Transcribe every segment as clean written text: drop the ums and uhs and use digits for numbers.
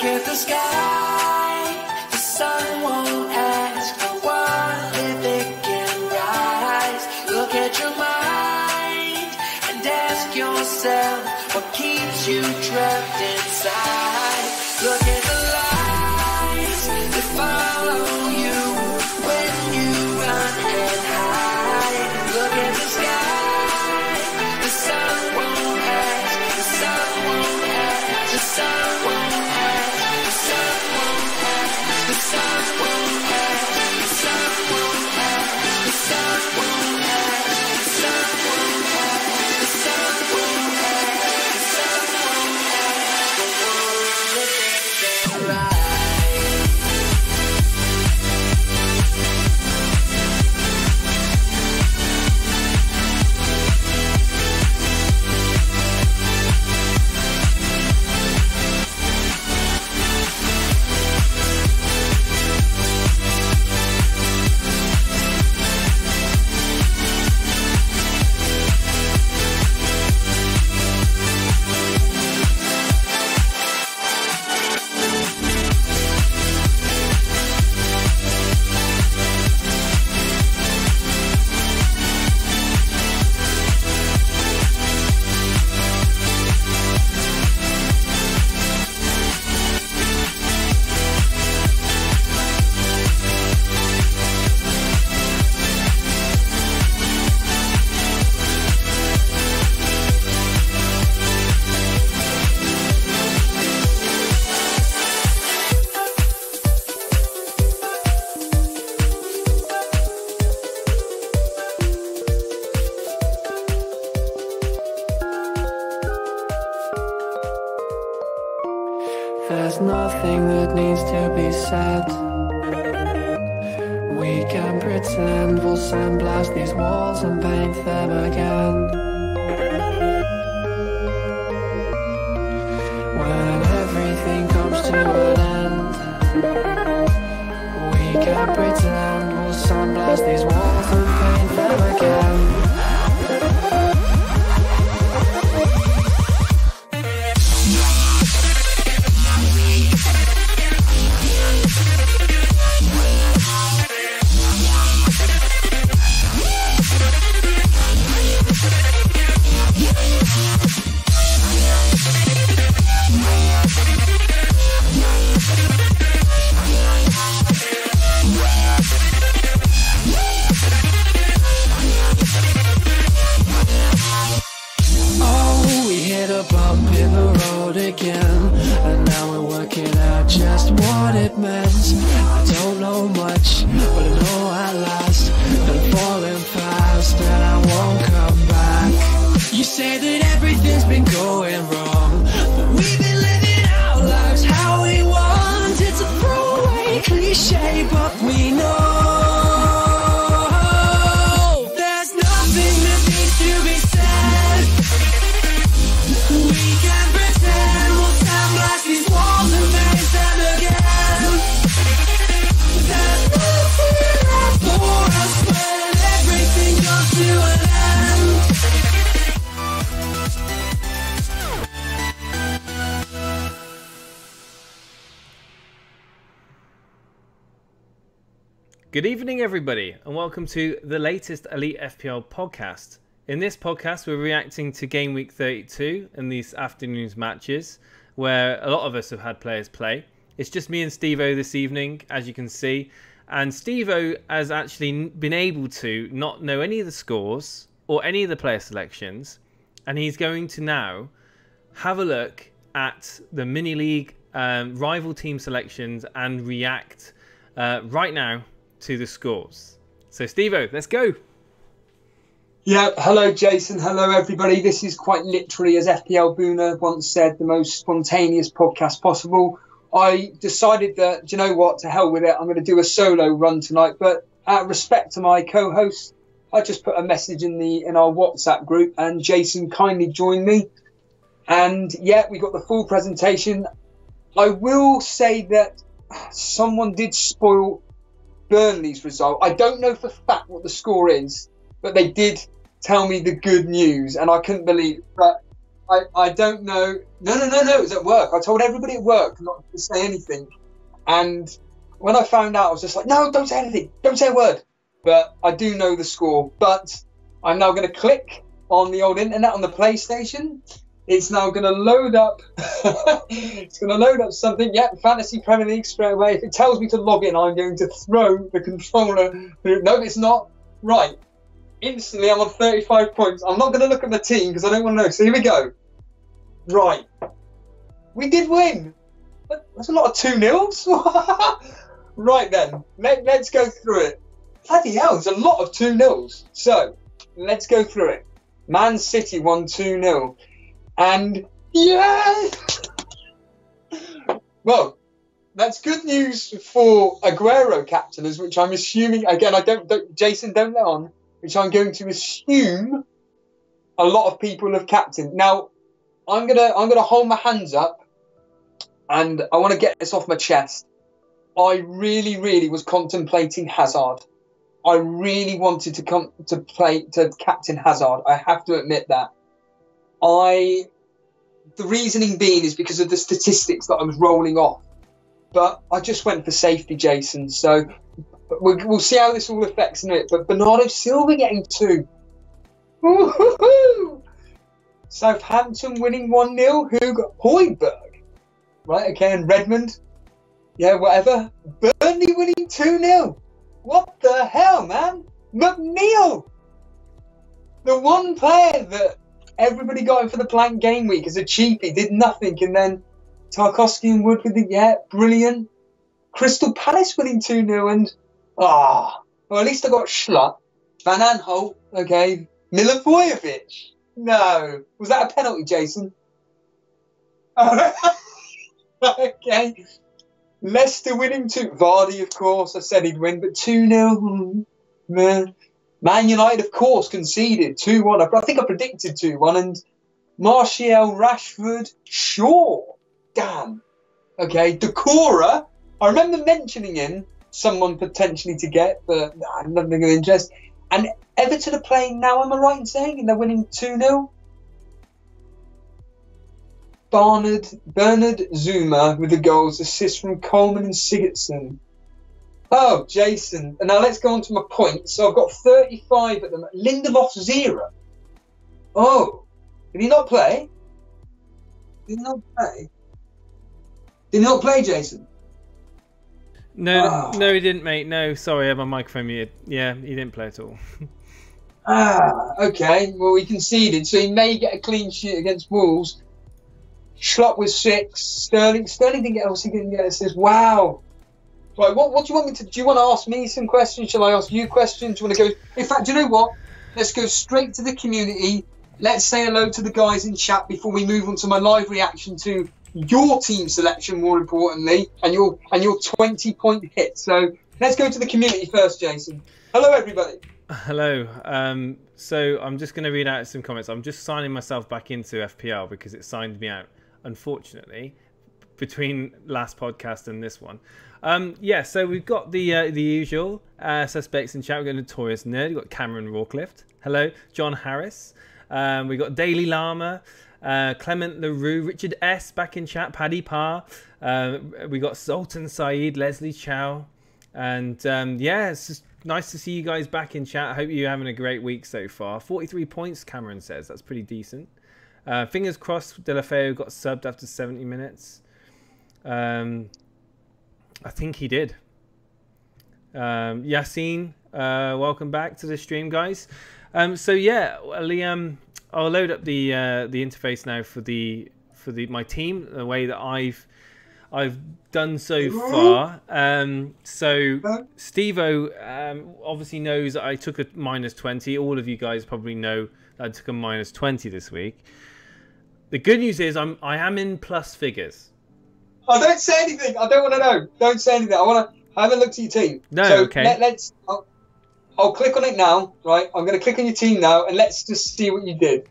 at the sky, the sun won't ask for what if it can rise. Look at your mind and ask yourself what keeps you trapped inside. Look at the lights that follow you when you run and hide. Look at the sky, the sun won't ask, the sun won't ask, the sun won't ask, the sun won't ask, the sun won't ask, the sun won't ask, the sun won't ask, the sun won't ask, the sun won't ask, the sun won't ask, the world that they rise. There's nothing that needs to be said. We can pretend we'll sandblast these walls and paint them again. When everything comes to an end, we can pretend we'll sandblast these walls and paint them again. Good evening, everybody, and welcome to the latest Elite FPL podcast. In this podcast, we're reacting to Game Week 32 and these afternoon's matches, where a lot of us have had players play. It's just me and Steve-O this evening, as you can see, and Steve-O has actually been able to not know any of the scores or any of the player selections, and he's going to now have a look at the mini-league rival team selections and react right now to the scores. So Steve-O, let's go. Yeah, hello Jason, hello everybody. This is quite literally, as FPL Booner once said, the most spontaneous podcast possible. I decided that, do you know what, to hell with it, I'm going to do a solo run tonight, but out of respect to my co-host, I just put a message in our WhatsApp group and Jason kindly joined me. And yeah, we got the full presentation. I will say that someone did spoil Burnley's result. I don't know for fact what the score is, but they did tell me the good news, and I couldn't believe it. But I don't know. No. It was at work. I told everybody at work not to say anything. And when I found out, I was just like, no, don't say anything. Don't say a word. But I do know the score. But I'm now going to click on the old internet on the PlayStation. It's now going to load up. It's going to load up something. Yep, Fantasy Premier League straight away. If it tells me to log in, I'm going to throw the controller. No, it's not. Right. Instantly, I'm on 35 points. I'm not going to look at the team because I don't want to know. So here we go. Right. We did win. That's a lot of 2-0s. Right then. Let's go through it. Bloody hell, there's a lot of 2-0s. So, let's go through it. Man City won 2-0. And, yeah! Well, that's good news for Aguero captainers, which I'm assuming, again, Jason, don't let on, which I'm going to assume a lot of people have captained. Now, I'm gonna hold my hands up, and I want to get this off my chest. I really, really was contemplating Hazard. I really wanted to captain Hazard. I have to admit that. The reasoning being is because of the statistics that I was rolling off. But I just went for safety, Jason. So we'll see how this all affects in it. But Bernardo Silva getting 2. Woo-hoo-hoo! Southampton winning 1-0. Hugo Højbjerg. Right, okay, and Redmond. Yeah, whatever. Burnley winning 2-0. What the hell, man? McNeil! The one player that everybody got him for the blank game week as a cheapie, did nothing, and then Tarkowski and Wood with the, yeah, brilliant. Crystal Palace winning 2-0, and, well, at least I got Schlupp. Van Aanholt, okay. Milivojevic. No. Was that a penalty, Jason? Okay. Leicester winning 2. Vardy, of course, I said he'd win, but 2-0. Man United, of course, conceded 2-1. I think I predicted 2-1. And Martial, Rashford, Shaw. Damn. Okay, Decora. I remember mentioning him, someone potentially to get, but nothing of interest. And Everton are playing now, am I right in saying? And they're winning 2-0. Bernard Zuma with the goals, assists from Coleman and Sigurdsson. Oh, Jason. And now let's go on to my points. So I've got 35 at them. Lindelof 0. Oh. Did he not play? Did he not play? Did he not play, Jason? No, he didn't, mate. No, sorry, I have my microphone muted. Yeah, he didn't play at all. Okay. Well, he conceded, so he may get a clean sheet against Wolves. Schlupp was 6. Sterling didn't get. Obviously, didn't get assists. Wow. Right. What do you want me to? Do you want to ask me some questions? Shall I ask you questions? Do you want to go? In fact, do you know what? Let's go straight to the community. Let's say hello to the guys in chat before we move on to my live reaction to your team selection, more importantly, and your 20-point hit. So let's go to the community first, Jason. Hello, everybody. Hello. So I'm just going to read out some comments. I'm just signing myself back into FPL because it signed me out, unfortunately, between last podcast and this one. Yeah, so we've got the usual suspects in chat. We've got Notorious Nerd. We've got Cameron Rawcliffe. Hello. John Harris. We've got Daily Llama. Clement LaRue, Richard S back in chat, Paddy Parr, we got Sultan Saeed, Leslie Chow, and yeah, it's just nice to see you guys back in chat. I hope you're having a great week so far. 43 points, Cameron says. That's pretty decent. Fingers crossed Delafeu got subbed after 70 minutes. I think he did. Yassine, welcome back to the stream, guys. So yeah, Liam, I'll load up the interface now for my team, the way that I've done so far. So Steve-O obviously knows that I took a -20. All of you guys probably know that I took a -20 this week. The good news is I am in plus figures. Oh, don't say anything. I don't want to know. Don't say anything. I haven't looked at your team. No, so okay. I'll click on it now, right? I'm going to click on your team now, and let's just see what you did.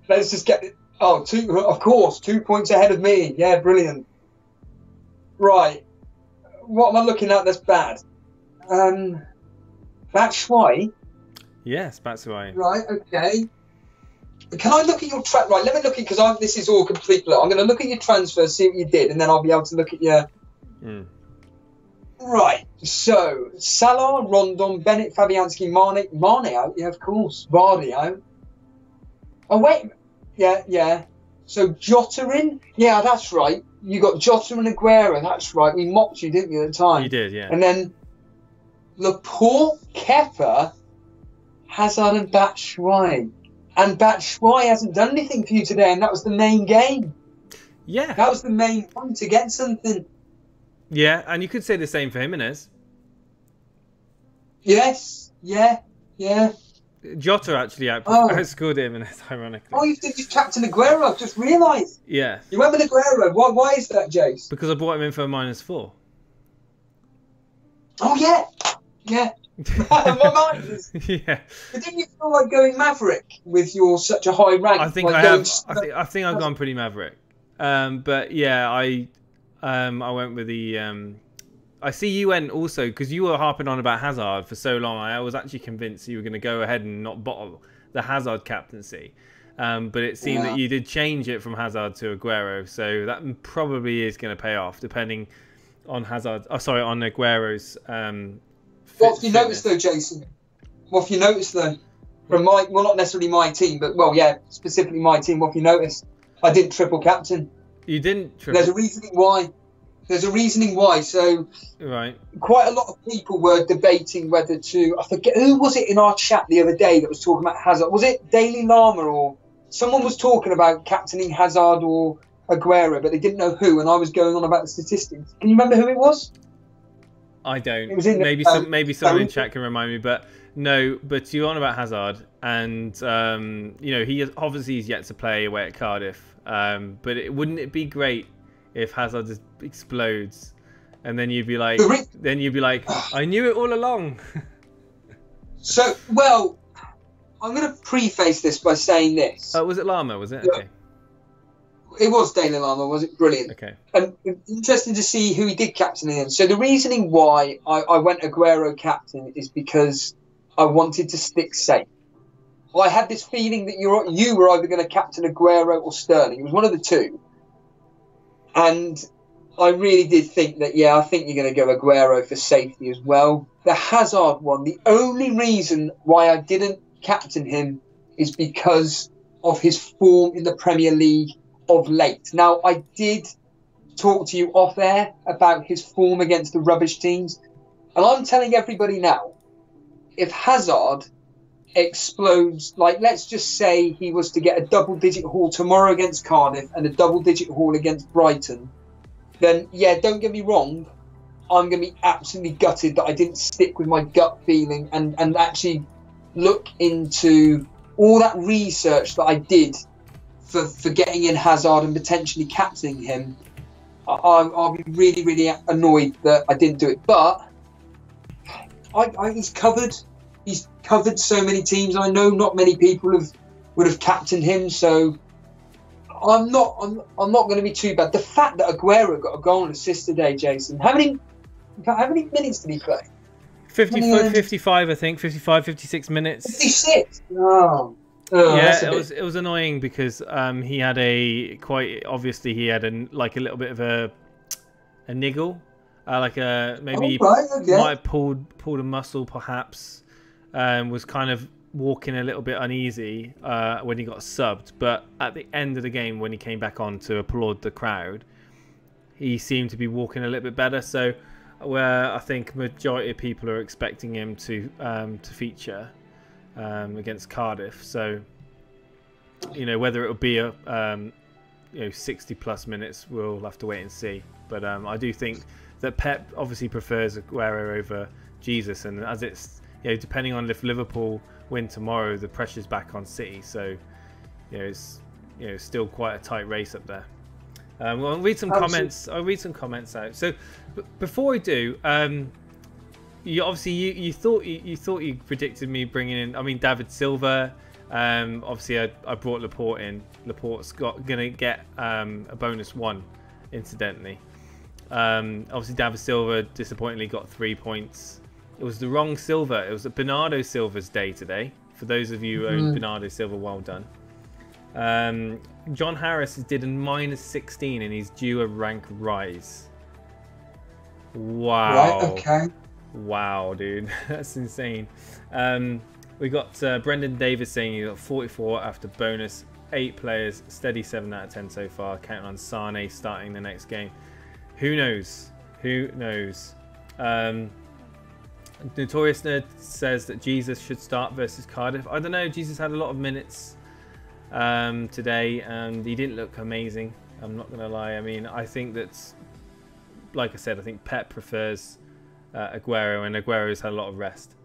Let's just get it. Oh, of course, 2 points ahead of me. Yeah, brilliant. Right. What am I looking at that's bad? Batshuayi. Yes, Batshuayi. Right, okay. Can I look at your right? Let me look at because this is all complete. I'm going to look at your transfer, see what you did, and then I'll be able to look at your. Right. So Salah, Rondon, Bennett, Fabianski, Mane out. Yeah, of course. Vardy out. Oh wait. Yeah. So Jota in. Yeah, that's right. You got Jota and Aguero. That's right. We mocked you, didn't we, at the time? You did, yeah. And then Laporte, Kepa, Hazard, and Batshuayi. And Batshuayi hasn't done anything for you today, and that was the main game. Yeah. That was the main one to get something. Yeah, and you could say the same for Jimenez. Yes. Yeah. Jota actually outscored Jimenez, ironically. Oh, you captain Aguero. I've just realised. Yeah. You went with Aguero. Why is that, Jace? Because I brought him in for a -4. Oh yeah. My mind is. Yeah. But didn't you feel like going Maverick with your such a high rank? I think like I have. I think I've gone pretty Maverick. But yeah, I went with the. I see you went also because you were harping on about Hazard for so long. I was actually convinced you were going to go ahead and not bottle the Hazard captaincy. But it seemed that you did change it from Hazard to Aguero, so that probably is going to pay off depending on Hazard. Oh, sorry, on Aguero's. What have you noticed though, Jason? What have you noticed though? From not necessarily my team, but specifically my team. What have you noticed? I didn't triple captain. You didn't triple. There's a reasoning why. So, right. Quite a lot of people were debating whether to. I forget who was it in our chat the other day that was talking about Hazard. Was it Daily Llama or someone was talking about captaining Hazard or Aguero, but they didn't know who. And I was going on about the statistics. Can you remember who it was? I don't. It was in maybe someone in chat can remind me, but no. But you're on about Hazard, and he obviously is yet to play away at Cardiff. But wouldn't it be great if Hazard just explodes, and then you'd be like, I knew it all along. So, well, I'm going to preface this by saying this. Was it Llama? Was it? Yeah. Okay. It was Daily Llama, was it? Brilliant. Okay. And interesting to see who he did captain in. So the reasoning why I went Aguero captain is because I wanted to stick safe. I had this feeling that you were either going to captain Aguero or Sterling. It was one of the two. And I really did think that, I think you're going to go Aguero for safety as well. The Hazard one, the only reason why I didn't captain him is because of his form in the Premier League of late. Now, I did talk to you off air about his form against the rubbish teams. And I'm telling everybody now, if Hazard explodes, like let's just say he was to get a double-digit haul tomorrow against Cardiff and a double-digit haul against Brighton, then, don't get me wrong, I'm going to be absolutely gutted that I didn't stick with my gut feeling and actually look into all that research that I did for getting in Hazard and potentially captaining him. I'll be really, really annoyed that I didn't do it. But he's covered. He's covered so many teams. I know not many people would have captained him, so I'm not going to be too bad. The fact that Aguero got a goal and assist today, Jason. How many minutes did he play? 55, I think. 55, 56 minutes. 56. It was annoying because he had he had a little bit of a niggle, maybe might have pulled a muscle perhaps, was kind of walking a little bit uneasy when he got subbed, but at the end of the game when he came back on to applaud the crowd, he seemed to be walking a little bit better. So where I think majority of people are expecting him to feature against Cardiff, so whether it'll be a 60 plus minutes, we'll have to wait and see. But I do think that Pep obviously prefers Aguero over Jesus, and as it's depending on if Liverpool win tomorrow, the pressure's back on City, so it's still quite a tight race up there. I'll read some comments. I'll read some comments out. So before I do, you thought you predicted me bringing in. I mean, David Silva. Obviously, I brought Laporte in. Laporte's gonna get a bonus 1, incidentally. Obviously, David Silva disappointingly got 3 points. It was the wrong Silva. It was Bernardo Silva's day today. For those of you who own Bernardo Silva, well done. John Harris did a -16 and he's due a rank rise. Wow. Right, okay. Wow, dude. That's insane. We got Brendan Davis saying he got 44 after bonus. 8 players, steady 7 out of 10 so far. Counting on Sane starting the next game. Who knows? Who knows? Notorious Nerd says that Jesus should start versus Cardiff. I don't know. Jesus had a lot of minutes today and he didn't look amazing. I'm not going to lie. I mean, I think that's, like I said, I think Pep prefers Aguero, and Aguero's had a lot of rest.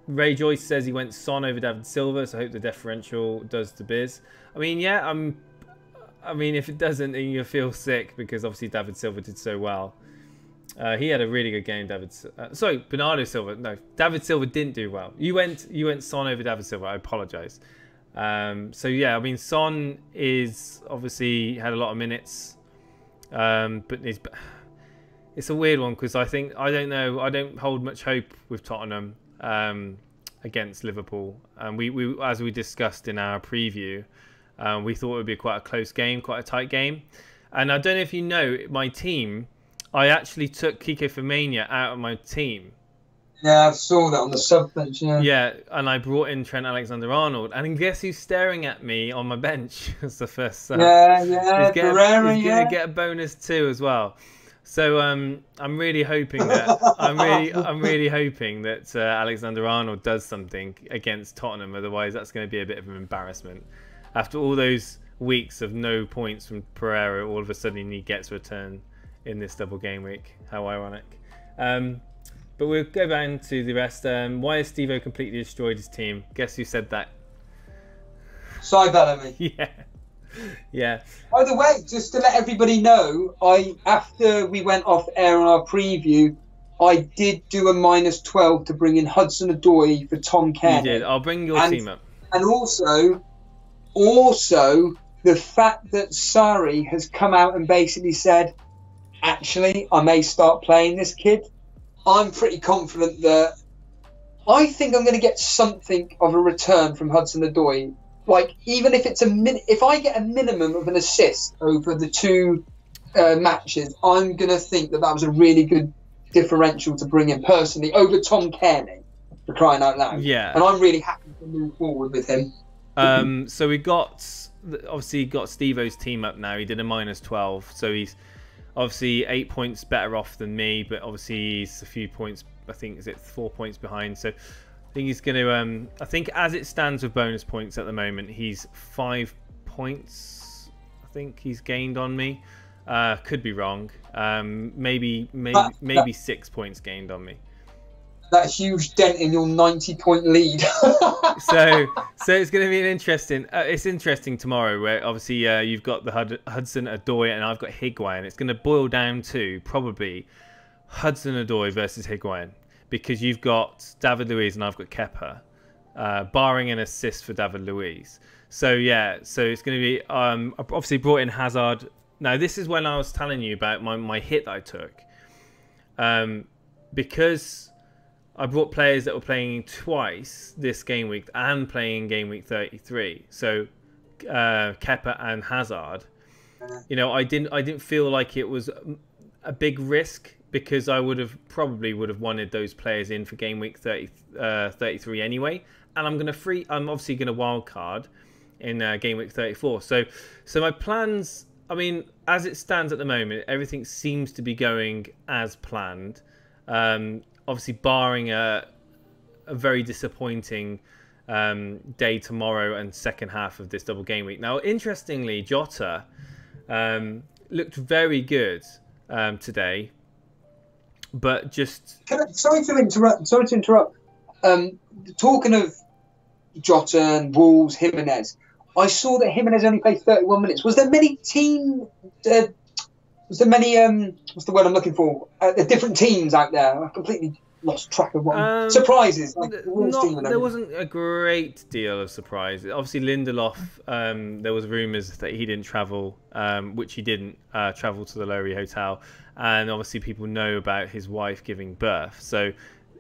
Ray Joyce says he went Son over David Silva, so I hope the differential does the biz. I mean, yeah, I mean, if it doesn't, then you'll feel sick because obviously David Silva did so well. He had a really good game, sorry, Bernardo Silva. No, David Silva didn't do well. You went Son over David Silva. I apologise. So yeah, I mean, Son is obviously had a lot of minutes, but it's a weird one because I don't know. I don't hold much hope with Tottenham against Liverpool, and we as we discussed in our preview, we thought it would be quite a close game, quite a tight game. And I don't know if you know, my team, I actually took Kiko Firmino out of my team. Yeah, I saw that on the sub bench. Yeah, and I brought in Trent Alexander-Arnold, and guess who's staring at me on my bench as the first sub? Yeah, He's gonna get a bonus too as well. So I'm really hoping that I'm really hoping that Alexander-Arnold does something against Tottenham. Otherwise, that's going to be a bit of an embarrassment. After all those weeks of no points from Pereira, all of a sudden he gets a return in this double game week. How ironic. But we'll go back into the rest. Why has Steve-O completely destroyed his team? Guess who said that? Cy Bellamy. Yeah. Yeah. By the way, just to let everybody know, after we went off air on our preview, I did do a -12 to bring in Hudson-Odoi for Tom Cairney. You did. I'll bring your team up. And also the fact that Sari has come out and basically said, actually, I may start playing this kid. I'm pretty confident that I think I'm going to get something of a return from Hudson-Odoi. Like, even if it's if I get a minimum of an assist over the 2 matches, I'm going to think that was a really good differential to bring in personally over Tom Cairney, for crying out loud. Yeah. And I'm really happy to move forward with him. So we got Steve-O's team up now. He did a -12, so he's obviously 8 points better off than me, but obviously he's a few points, I think, is it 4 points behind. So I think he's going to, I think as it stands with bonus points at the moment, he's 5 points, I think he's gained on me. Could be wrong. Maybe 6 points gained on me. That huge dent in your 90-point lead. so it's going to be an interesting. It's interesting tomorrow, where obviously you've got the Hudson-Odoi and I've got Higuain. It's going to boil down to probably Hudson-Odoi versus Higuain, because you've got David Luiz and I've got Kepa, barring an assist for David Luiz. So yeah, so it's going to be. I obviously brought in Hazard. Now this is when I was telling you about my hit that I took, because I brought players that were playing twice this game week and playing game week 33. So Kepa and Hazard. You know, I didn't feel like it was a big risk, because I probably would have wanted those players in for game week 33 anyway. And I'm obviously going to wild card in game week 34. So my plans, I mean, as it stands at the moment, everything seems to be going as planned. Obviously, barring a very disappointing day tomorrow and second half of this double game week. Now, interestingly, Jota looked very good today, but just sorry to interrupt. Talking of Jota and Wolves, Jimenez, I saw that Jimenez only played 31 minutes. Was there many what's the word I'm looking for? The different teams out there. I completely lost track of what surprises. Like there wasn't a great deal of surprise. Obviously, Lindelof. There was rumours that he didn't travel, which he didn't travel to the Lowry Hotel, and obviously people know about his wife giving birth. So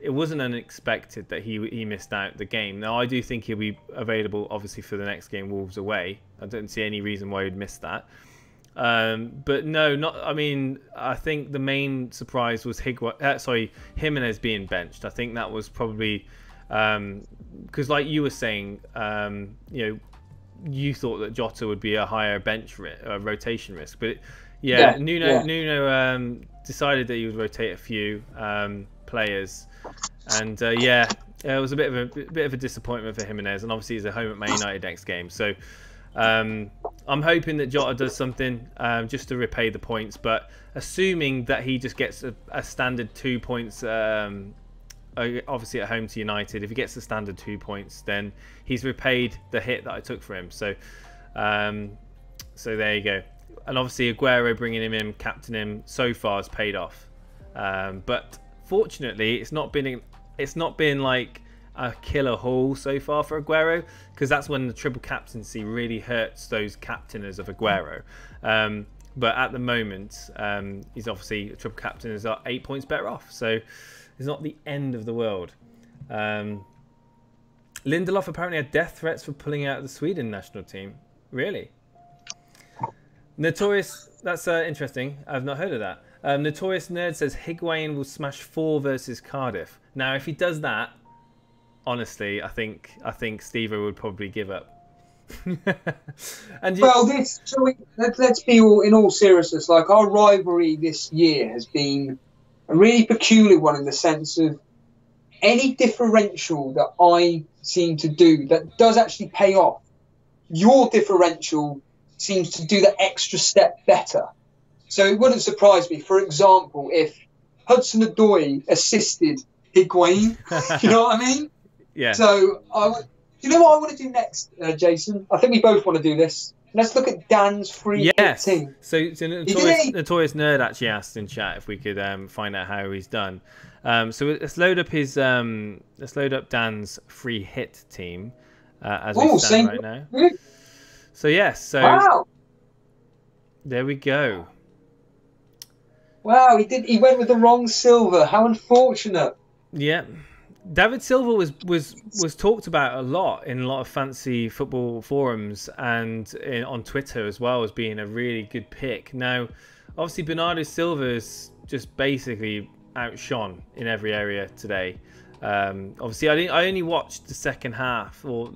it wasn't unexpected that he missed out the game. Now I do think he'll be available obviously for the next game, Wolves away. I don't see any reason why he'd miss that. But no, not. I mean, I think the main surprise was Jimenez being benched. I think that was probably because, like you were saying, you thought that Jota would be a higher bench rotation risk, but Nuno decided that he would rotate a few players, and it was a bit of a disappointment for Jimenez, and obviously he's at home at Man United next game, so. I'm hoping that Jota does something just to repay the points, but assuming that he just gets a standard 2 points, obviously at home to United, if he gets the standard 2 points, then he's repaid the hit that I took for him. So there you go. And obviously Aguero, bringing him in, captaining him, so far has paid off. But fortunately, it's not been like a killer haul so far for Aguero, because that's when the triple captaincy really hurts those captainers of Aguero. But at the moment, he's obviously a triple captain is 8 points better off, so it's not the end of the world. Lindelof apparently had death threats for pulling out of the Sweden national team. Really? Notorious, that's interesting. I've not heard of that. Notorious Nerd says Higuain will smash 4 versus Cardiff. Now, if he does that, honestly, I think Steve-O would probably give up. Let's be in all seriousness. Like, our rivalry this year has been a really peculiar one in the sense of any differential that I seem to do that does actually pay off. Your differential seems to do the extra step better. So it wouldn't surprise me, for example, if Hudson-Odoi assisted Higuain. You know what I mean? Yeah. So, you know what I want to do next, Jason? I think we both want to do this. Let's look at Dan's free hit team. So Notorious Nerd actually asked in chat if we could find out how he's done. So let's load up Dan's free hit team as we stand right now. So wow. There we go. Wow, he went with the wrong silver. How unfortunate. Yeah. David Silva was talked about a lot in a lot of fancy football forums and on Twitter as well as being a really good pick. Now, obviously, Bernardo Silva is just basically outshone in every area today. Obviously, I only watched the second half, or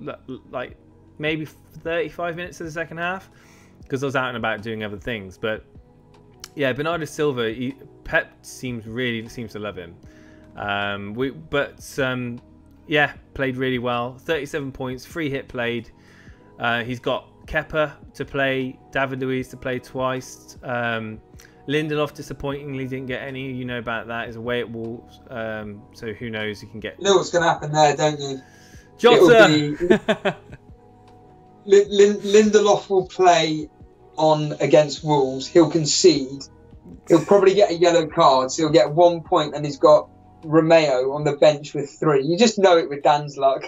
like maybe 35 minutes of the second half, because I was out and about doing other things. But yeah, Bernardo Silva, Pep seems to love him. Played really well. 37 points, free hit played. He's got Kepa to play, David Luiz to play twice. Lindelof disappointingly didn't get any. You know about that. He's away at Wolves, so who knows? He can get. You know what's going to happen there, don't you? Jota. Lindelof will play on against Wolves. He'll concede. He'll probably get a yellow card, so he'll get 1 point, and he's got Romeo on the bench with 3. You just know it with Dan's luck.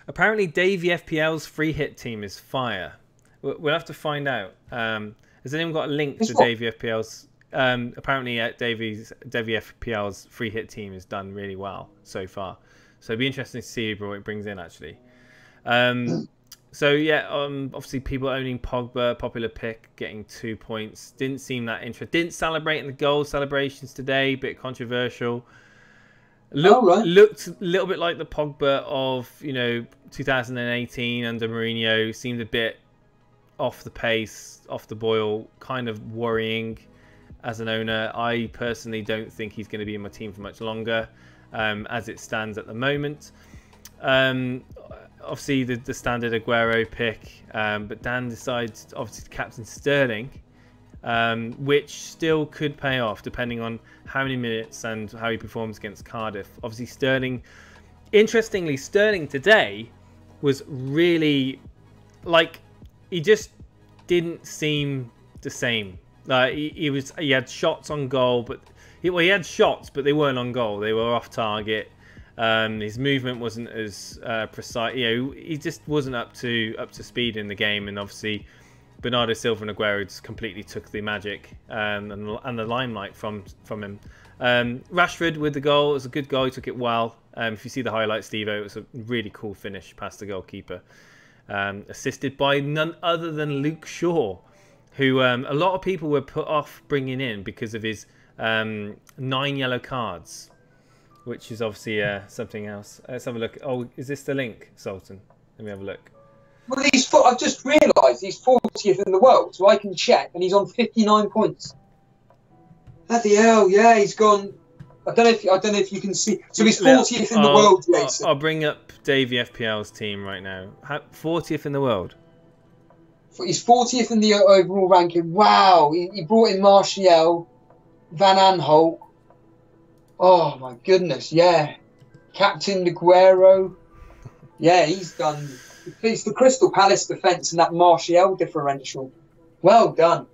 Apparently, Davey FPL's free hit team is fire. We'll have to find out. Has anyone got a link to Davey FPL's? Apparently, Davey FPL's free hit team has done really well so far. So it'd be interesting to see what it brings in, actually. Obviously people owning Pogba, popular pick, getting 2 points. Didn't seem that interesting. Didn't celebrate in the goal celebrations today. Bit controversial. Looked a little bit like the Pogba of 2018 under Mourinho. Seemed a bit off the pace, off the boil. Kind of worrying as an owner. I personally don't think he's going to be in my team for much longer, as it stands at the moment. Obviously, the standard Aguero pick, but Dan decides obviously to captain Sterling, which still could pay off depending on how many minutes and how he performs against Cardiff. Obviously, Sterling, interestingly, Sterling today was really he just didn't seem the same. He had shots on goal, but he had shots, but they weren't on goal. They were off target. His movement wasn't as precise. He just wasn't up to speed in the game, and obviously Bernardo Silva and Aguero just completely took the magic and the limelight from him. Rashford with the goal. It was a good goal. He took it well. If you see the highlights, Steve-O, it was a really cool finish past the goalkeeper. Assisted by none other than Luke Shaw, who a lot of people were put off bringing in because of his 9 yellow cards, which is obviously something else. Let's have a look. Oh, is this the link, Sultan? Let me have a look. Well, I've just realised he's 40th in the world, so I can check, and he's on 59 points. Bloody hell, yeah, he's gone. I don't know if you can see. So he's 40th in the world, Jason. I'll bring up Davey FPL's team right now. 40th in the world. He's 40th in the overall ranking. Wow, he brought in Martial, Van Aanholt. Oh my goodness, yeah. Captain Aguero. Yeah, he's done. It's the Crystal Palace defence and that Martial differential. Well done.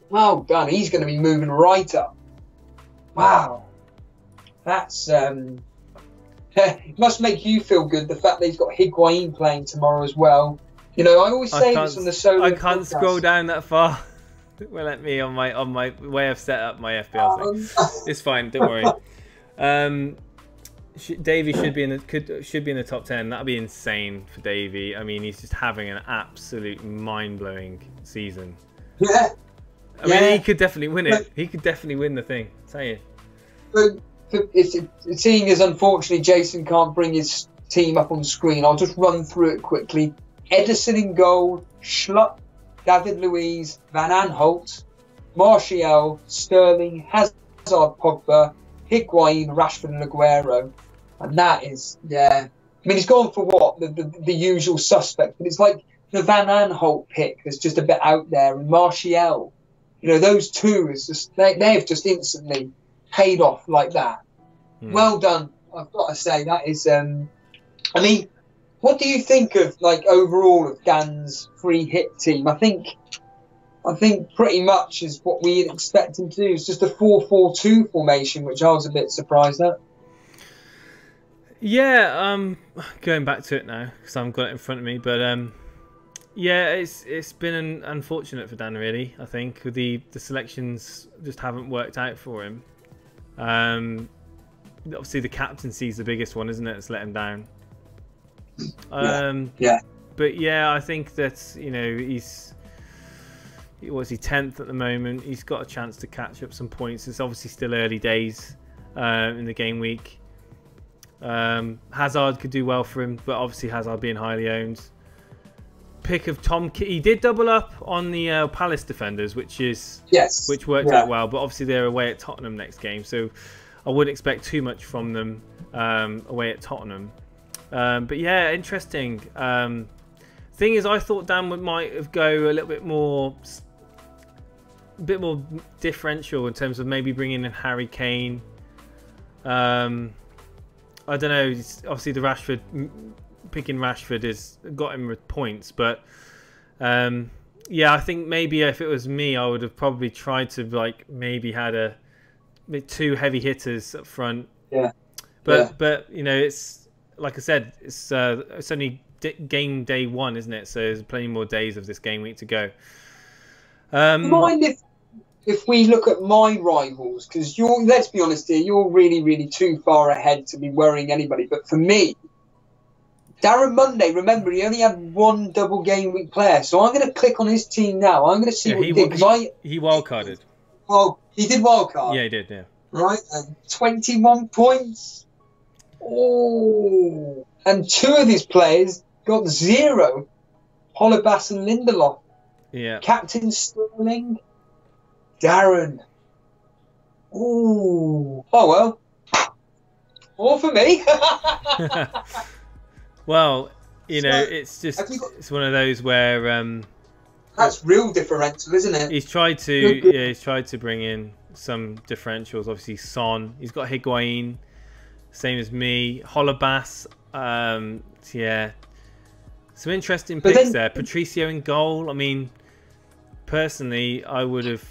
Well done. He's going to be moving right up. Wow. That's it must make you feel good, the fact that he's got Higuain playing tomorrow as well. You know, I always say this on the solo I can't podcast. Scroll down that far. Well, let me on my way I've set up my FPL thing. It's fine, don't worry. Davey should be in the top 10. That'd be insane for Davey. I mean, he's just having an absolute mind-blowing season. Yeah. I mean, he could definitely win it. He could definitely win the thing. I'll tell you. Seeing as unfortunately Jason can't bring his team up on screen, I'll just run through it quickly. Ederson in goal, Schlupp, David Luiz, Van Aanholt, Martial, Sterling, Hazard, Pogba, Higuain, Rashford and Aguero. And that is, yeah. I mean, he's gone for what? The usual suspect. But it's like the Van Aanholt pick is just a bit out there. And Martial, you know, those two, is just they've just instantly paid off like that. Well done. I've got to say, that is, I mean, what do you think of, like, overall of Dan's free hit team? I think pretty much is what we'd expect him to do. It's just a 4-4-2 formation, which I was a bit surprised at. Yeah, going back to it now because I haven't got it in front of me, but yeah, it's been unfortunate for Dan, really. I think the selections just haven't worked out for him. Obviously the captaincy is the biggest one, isn't it? It's let him down. Yeah. But yeah, I think that, you know, he's 10th at the moment. He's got a chance to catch up some points. It's obviously still early days in the game week. Hazard could do well for him, but obviously Hazard being highly owned. Pick of Tom, he did double up on the Palace defenders, which worked out well. But obviously they're away at Tottenham next game, so I wouldn't expect too much from them away at Tottenham. But yeah, interesting. Thing is, I thought Dan might have go a little bit more differential in terms of maybe bringing in Harry Kane. I don't know. Obviously, picking Rashford has got him with points, but yeah, I think maybe if it was me, I would have probably tried to maybe had two heavy hitters up front. Yeah. But you know, it's like I said, it's only game day 1, isn't it? So there's plenty more days of this game week to go. Mind if we look at my rivals, because let's be honest here, you're really, really too far ahead to be worrying anybody. But for me, Darren Monday, remember, he only had one double game week player. So I'm going to click on his team now. I'm going to see what he did. He wildcarded. Oh, he did wildcard? Yeah, he did, yeah. Right, and 21 points. Oh, and 2 of his players got 0. Holebas and Lindelof. Yeah. Captain Sterling. Darren. Oh well. All for me. Well, you know, it's just it's one of those where that's real differential, isn't it? He's tried to bring in some differentials. Obviously, Son. He's got Higuain, same as me. Holebas. Yeah, some interesting picks there. Patricio in goal. I mean, personally, I would have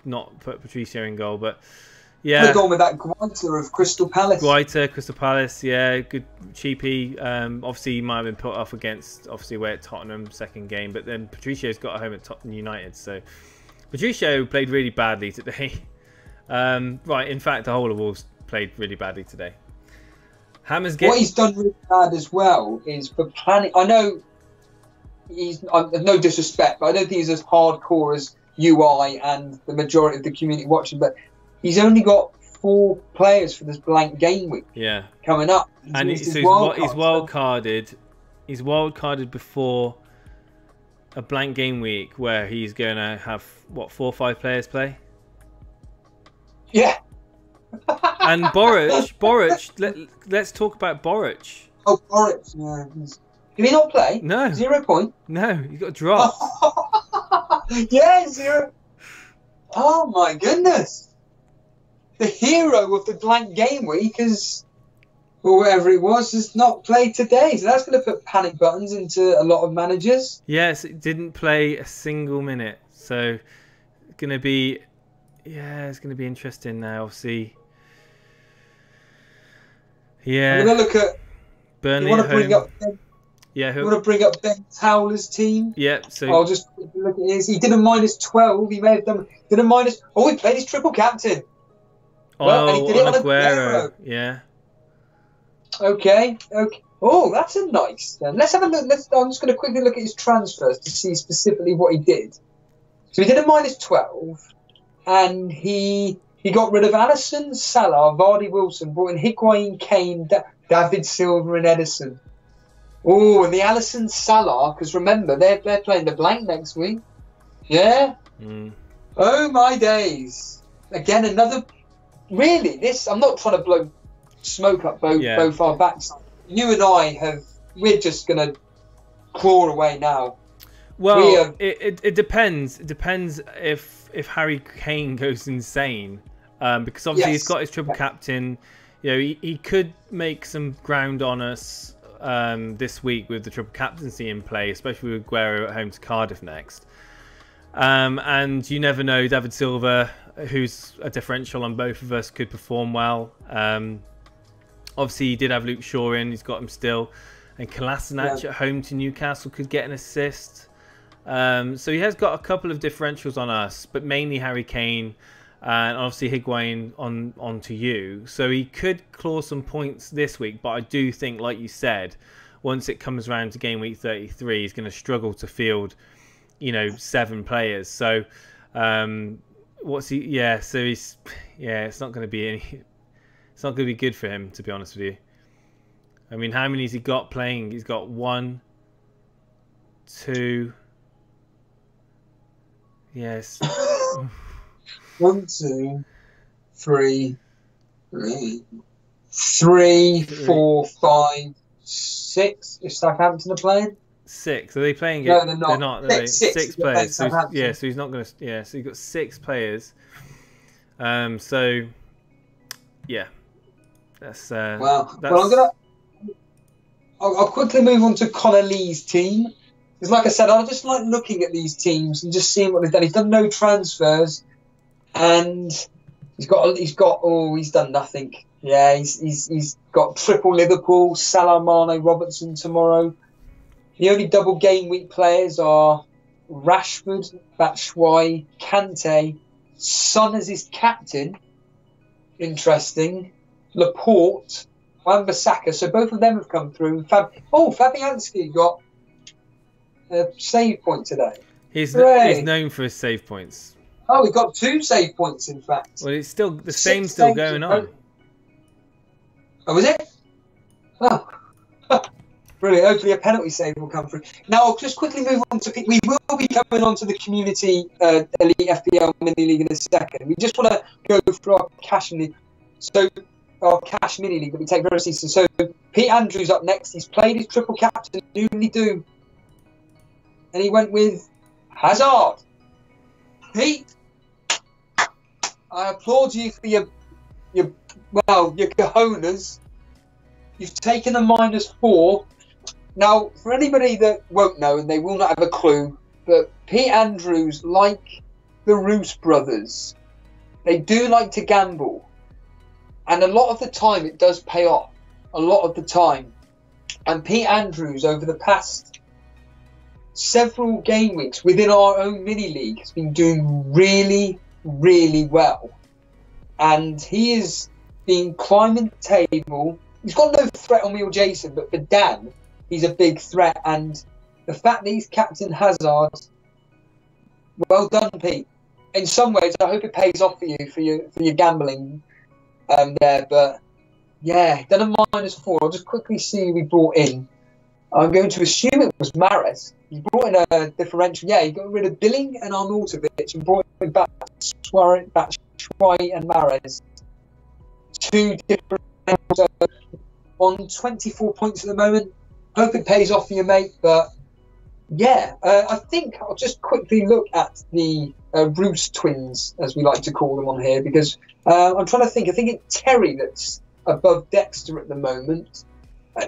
not put Patricio in goal, but yeah. Could have gone with that Guaita of Crystal Palace. Crystal Palace, yeah, good cheapie. Obviously, he might have been put off against away at Tottenham second game, but then Patricio's got a home at Tottenham United, so Patricio played really badly today. Right, in fact, the whole of Wolves played really badly today. Hammer's game. What he's done really bad as well is for planning. I know he's no disrespect, but I don't think he's as hardcore as UI and the majority of the community watching. But he's only got 4 players for this blank game week. Yeah, coming up, and he's wild carded. He's wild carded before a blank game week where he's going to have what 4 or 5 players play. Yeah. And Boric, let's talk about Boric. Oh, Boric, yeah. Did he not play? No. 0 point? No, he got dropped. Yeah, 0. Oh my goodness. The hero of the blank game week or whatever it was, has not played today. So that's going to put panic buttons into a lot of managers. Yes, it didn't play a single minute. So it's going to be interesting now. Obviously. Yeah. I'm going to look at Burnley. You want to bring up Ben, you want to bring up Ben Towler's team? Yeah. So I'll just look at his. He did a -12. He may have done did a minus. Oh, he played his triple captain. Well, and he did it on Aguero. Yeah. Okay. Oh, that's a nice. Let's have a look. I'm just going to quickly look at his transfers to see specifically what he did. So he did a -12, and he got rid of Alisson, Salah, Vardy, Wilson, brought in Higuain, Kane, David Silva, and Edison. Oh, and the Alisson, Salah, because remember they're playing the blank next week. Yeah. Oh my days! Again, another. Really, this. I'm not trying to blow smoke up both our backs. You and I we're just gonna claw away now. Well, it depends. It depends if Harry Kane goes insane, because obviously he's got his triple captain. You know, he could make some ground on us this week with the triple captaincy in play, especially with Aguero at home to Cardiff next. And you never know, David Silva, who's a differential on both of us, could perform well. Obviously, he did have Luke Shaw in. He's got him still. And Kolasinac at home to Newcastle could get an assist. So he has got a couple of differentials on us, but mainly Harry Kane and obviously Higuain on to you. So he could claw some points this week, but I do think, like you said, once it comes around to game week 33, he's going to struggle to field, 7 players. So what's he? Yeah, so he's it's not going to be any. It's not going to be good for him, to be honest with you. I mean, how many has he got playing? He's got 1, 2. Yes. 1, 2, 3, 4, 5, 6. If Southampton are playing. 6. Are they playing it? No, they're not. They're not. Are they? 6 players. So he's not going to. Yeah, so you've got 6 players. So, yeah. That's well, I'll quickly move on to Connor Lee's team. Because, like I said, I just like looking at these teams and just seeing what they've done. He's done no transfers, and he's done nothing. Yeah, he's got triple Liverpool, Salah, Mane, Robertson tomorrow. The only double game week players are Rashford, Batshuayi, Kante, Son as his captain. Interesting. Laporte, Wan-Bissaka. So both of them have come through. Fabianski got a save point today. He's known for his save points. Oh, he got 2 save points, in fact. Well, it's still the same's still going on. Oh, was it? Oh, brilliant. Hopefully a penalty save will come through. Now, I'll just quickly move on to... We will be coming on to the community Elite FPL Mini League in a second. We just want to go through our cash mini. So, our cash mini league that we take very seriously. So, Pete Andrews up next. He's played his triple captain. Newly do. And he went with Hazard. Pete, I applaud you for your cojones. You've taken a -4. Now, for anybody that won't know, and they will not have a clue, but Pete Andrews, like the Roos brothers, they do like to gamble. And a lot of the time, it does pay off. A lot of the time. And Pete Andrews, over the past several game weeks within our own mini league, has been doing really, really well. and he is been climbing the table. He's got no threat on me or Jason, but for Dan, he's a big threat. And the fact that he's captain Hazard, well done, Pete. In some ways, I hope it pays off for you for your gambling there. But yeah, done a -4. I'll just quickly see who we brought in. I'm going to assume it was Mahrez. He brought in a differential. Yeah, he got rid of Billing and Arnautovic and brought in Batshuayi and Mahrez. Two different on 24 points at the moment. Hope it pays off for you, mate. But yeah, I think I'll just quickly look at the Roos twins, as we like to call them on here, because I'm trying to think. I think it's Terry that's above Dexter at the moment.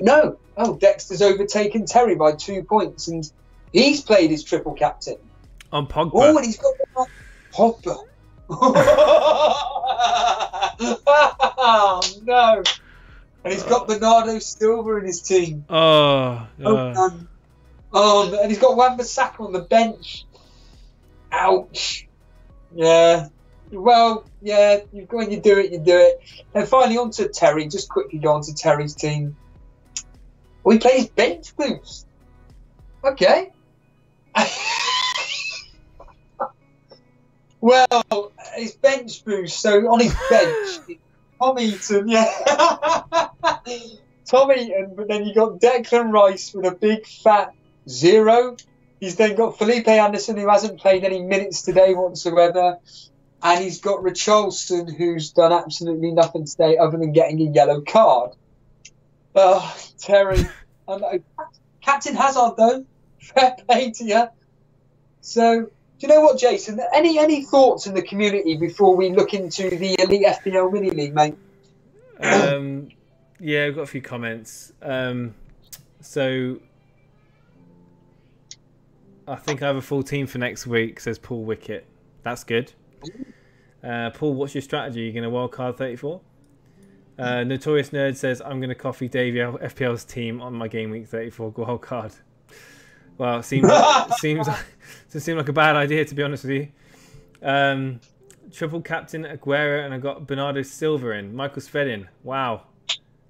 No. Oh, Dexter's overtaken Terry by 2 points, and he's played his triple captain. On Pogba. Oh, and he's got Pogba. Oh, no. And he's got Bernardo Silva in his team. Oh, and he's got Wan-Bissaka on the bench. Ouch. Yeah. Well, yeah, when you do it, you do it. And finally, on to Terry. Just quickly go on to Terry's team. Well, he plays bench boost. Okay. Well, his bench boost. So on his bench, Tom Eaton, yeah. Tom Eaton, but then you got Declan Rice with a big fat 0. He's then got Felipe Anderson, who hasn't played any minutes today whatsoever. And he's got Richarlison, who's done absolutely nothing today other than getting a yellow card. Oh, Terry. Captain Hazard, though. Fair play to you. So, do you know what, Jason? Any thoughts in the community before we look into the Elite FPL Mini League, mate? Yeah, I've got a few comments. So, I think I have a full team for next week, says Paul Wickett. That's good. Paul, what's your strategy? Are you going to wildcard 34? Notorious Nerd says, I'm going to copy Davey FPL's team on my Game Week 34 wildcard. Well, it seems like a bad idea, to be honest with you. Triple captain Aguero, and I got Bernardo Silva in. Michael Svedin. Wow.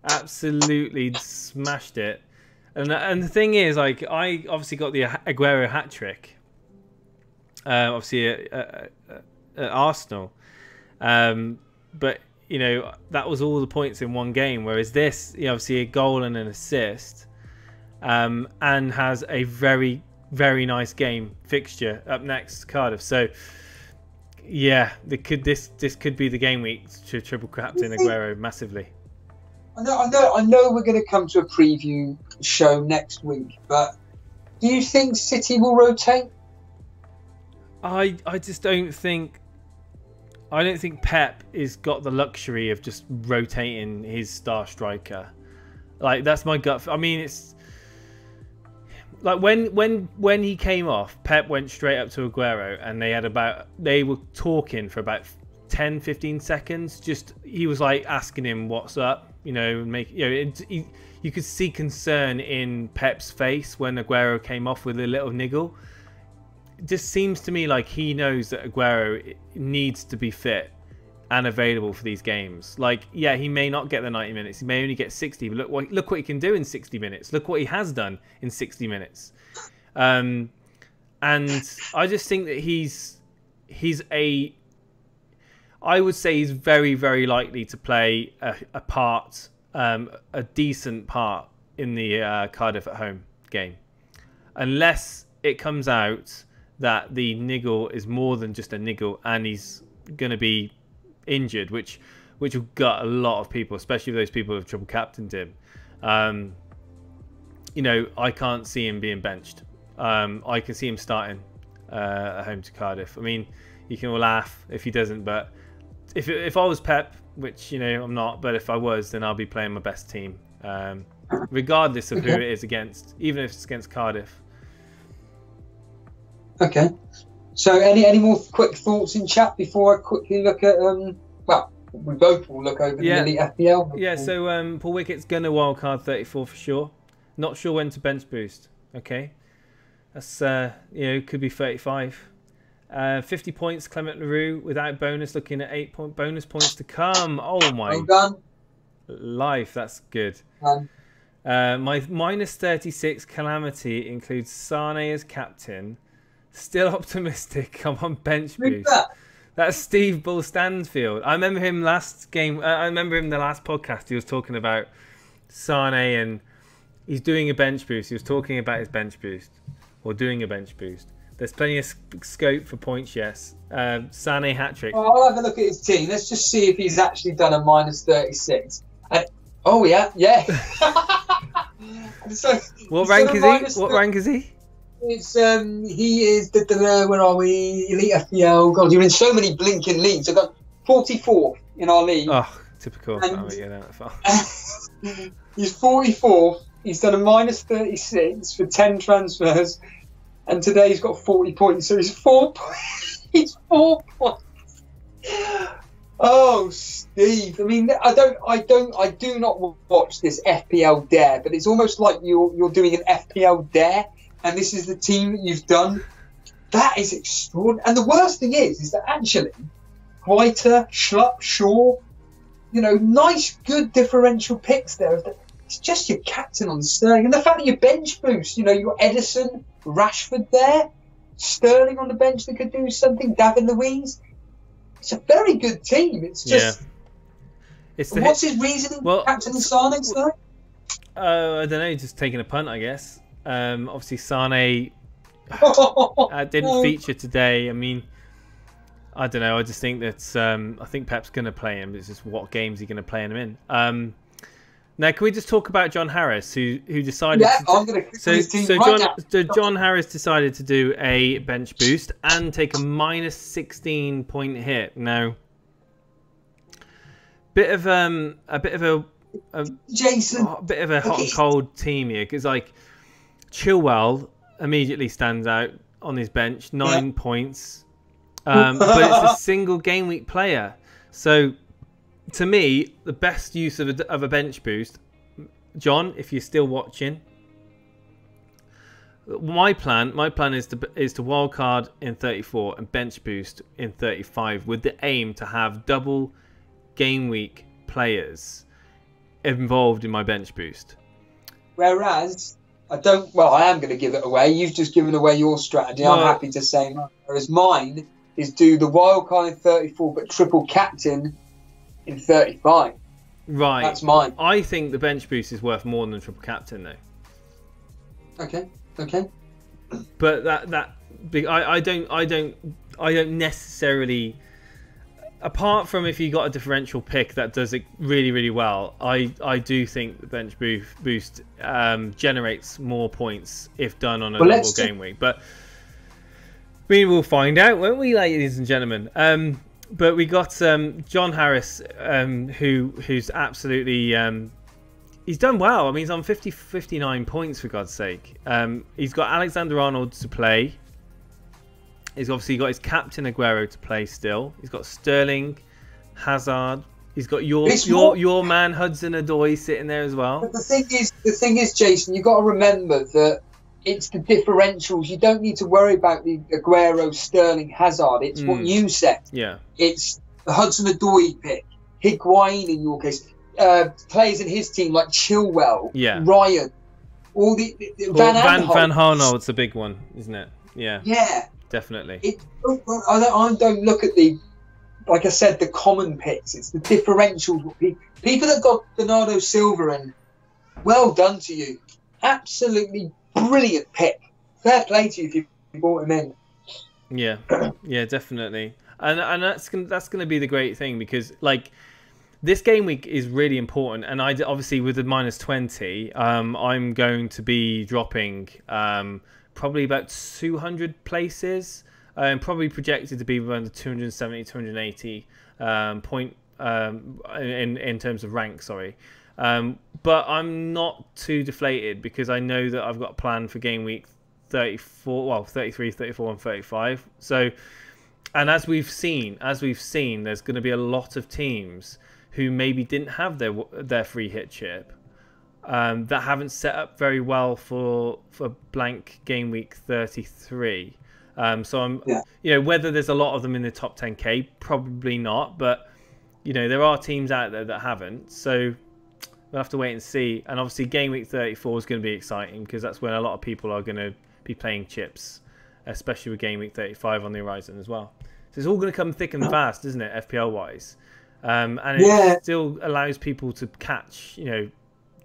Absolutely smashed it. And the thing is, like, I obviously got the Aguero hat-trick. Obviously at Arsenal. But, you know, that was all the points in one game. Whereas this, you know, obviously a goal and an assist. And has a very, very nice game fixture up next, Cardiff. So, yeah, this could be the game week to triple captain Aguero massively. I know we're going to come to a preview show next week, but do you think City will rotate? I just don't think. I don't think Pep has got the luxury of just rotating his star striker. Like, that's my gut. I mean, it's like when he came off, Pep went straight up to Aguero, and they were talking for about 10-15 seconds. Just, he was like asking him what's up, you know, you could see concern in Pep's face when Aguero came off with a little niggle. It just seems to me like he knows that Aguero needs to be fit and available for these games. Like, yeah, he may not get the 90 minutes. He may only get 60. But look what he can do in 60 minutes. Look what he has done in 60 minutes. And I just think that I would say he's very, very likely to play a decent part in the Cardiff at home game. Unless it comes out that the niggle is more than just a niggle and he's going to be injured, which will gut a lot of people, especially those people who have triple captained him. You know, I can't see him being benched. I can see him starting at home to Cardiff. I mean, you can all laugh if he doesn't, but if I was Pep, which, you know, I'm not, but if I was, then I'll be playing my best team, regardless of who it is against, even if it's against Cardiff. Okay. So any more quick thoughts in chat before I quickly look at well, we both will look over the Elite FPL. Yeah, so Paul Wickett's gonna wildcard 34 for sure. Not sure when to bench boost. Okay. That's you know, could be 35. 50 points, Clement LaRue without bonus, looking at 8 bonus points to come. Oh my Well done. life, that's good. Um, My minus 36 calamity includes Sane as captain. Still optimistic. I'm on bench who's boost. that? That's Steve Bull Stansfield. I remember him last game. I remember him the last podcast. He was talking about Sane and he's doing a bench boost. He was talking about his bench boost or doing a bench boost. There's plenty of scope for points, yes. Sane hat-trick. Well, I'll have a look at his team. Let's just see if he's actually done a minus 36. Oh, yeah. So, What rank is he? What rank is he? It's he is where are we? Elite FPL. God, you're in so many blinking leagues. I've got 44 in our league. Oh, typical. And- Oh, yeah, that far. He's 44. He's done a minus 36 for 10 transfers, and today he's got 40 points. So he's 4 points. He's 4 points. Oh, Steve. I mean, I do not watch this FPL dare, but it's almost like you're doing an FPL dare, and this is the team that you've done. That is extraordinary. And the worst thing is that actually, Whiter, Schlupp, Shaw, nice, good differential picks there. It's just your captain on Sterling, and the fact that you bench boost. Your Edison, Rashford there, Sterling on the bench that could do something. David Luiz. It's a very good team. It's just. Yeah. What's his reasoning? Well, Captain Sane, Sterling? I don't know. Just taking a punt, I guess. Obviously, Sane didn't feature today. I mean, I don't know. I just think that I think Pep's going to play him. It's just what games he's going to play him in. Now, can we just talk about John Harris, who decided? Yeah, I'm going to his team right now. So John Harris decided to do a bench boost and take a minus 16 point hit. Now, a bit of a Jason, a bit of a hot and cold team here, because like Chilwell immediately stands out on his bench, 9 points, but it's a single game week player. So to me, the best use of a bench boost, John, if you're still watching, my plan is to wildcard in 34 and bench boost in 35 with the aim to have double game week players involved in my bench boost. Whereas I am going to give it away. You've just given away your strategy. I'm happy to say mine. Whereas mine is do the wildcard in 34 but triple captain in 35. Right. That's mine. I think the bench boost is worth more than triple captain though. Okay. But I don't necessarily, apart from if you got a differential pick that does it really, really well, I do think the bench boost generates more points if done on a double game week. But we will find out, won't we, ladies and gentlemen? But we got John Harris, who's absolutely he's done well. I mean, he's on 59 points, for God's sake. He's got Alexander-Arnold to play. He's obviously got his captain Aguero to play still. He's got Sterling, Hazard. He's got your man Hudson-Odoi sitting there as well. But the thing is, Jason, you've got to remember that it's the differentials. You don't need to worry about the Aguero, Sterling, Hazard. It's what you said. Yeah. It's the Hudson-Odoi pick, Higuain in your case, players in his team like Chilwell, Ryan, all the Van Aanholt's a big one, isn't it? Yeah. Yeah. Definitely. I don't look at like I said, the common picks. It's the differentials. People that got Bernardo Silva in, well done to you. Absolutely brilliant pick. Fair play to you if you brought him in. Yeah, definitely. And that's going to be the great thing, because like this game week is really important. And I obviously with the minus 20, I'm going to be dropping probably about 200 places. Probably projected to be around the 270, 280 point in terms of rank. Sorry. But I'm not too deflated, because I know that I've got a plan for game week 33, 34 and 35. So, and as we've seen, there's going to be a lot of teams who maybe didn't have their free hit chip, that haven't set up very well for blank game week 33. So whether there's a lot of them in the top 10k, probably not. But there are teams out there that haven't. So we'll have to wait and see. And obviously, Game Week 34 is going to be exciting because that's when a lot of people are going to be playing chips, especially with Game Week 35 on the horizon as well. So it's all going to come thick and fast, isn't it, FPL wise? And it still allows people to catch,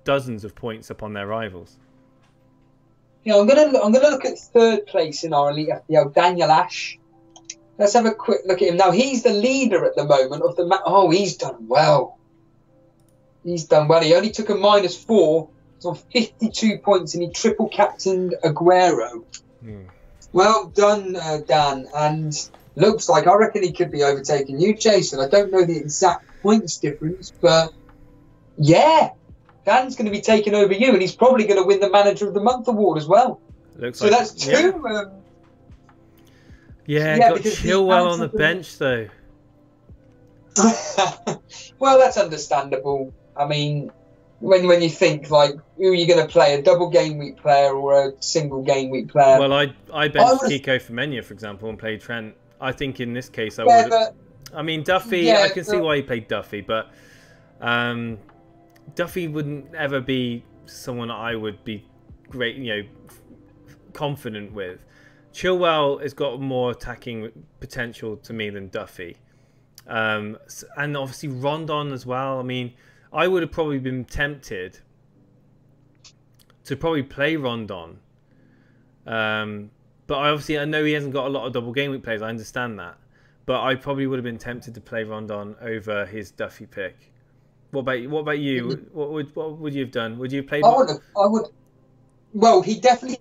dozens of points upon their rivals. Yeah, I'm gonna look at third place in our Elite FPL, Daniel Ash. Let's have a quick look at him now. He's the leader at the moment of the he's done well. He's done well. He only took a -4. He's on 52 points, and he triple captained Aguero. Well done, Dan. And looks like I reckon he could be overtaking you, Jason. I don't know the exact points difference, but yeah. Dan's going to be taking over you, and he's probably going to win the Manager of the Month award as well. Looks so like that's two. Got Chilwell on the bench, though. Well, that's understandable. I mean, when you think, like, who are you going to play, a double game week player or a single game week player? Well, I benched Kiko Femenia, for example, and played Trent. I think in this case I would. I mean, Duffy, I can see why he played Duffy, but Duffy wouldn't ever be someone I would be great, confident with. Chilwell has got more attacking potential to me than Duffy. And obviously Rondon as well. I mean, I would have probably been tempted to probably play Rondon. But I know he hasn't got a lot of double game week players. I understand that. But I probably would have been tempted to play Rondon over his Duffy pick. What about you? What would you have done? Would you have played? I would. Well, he definitely.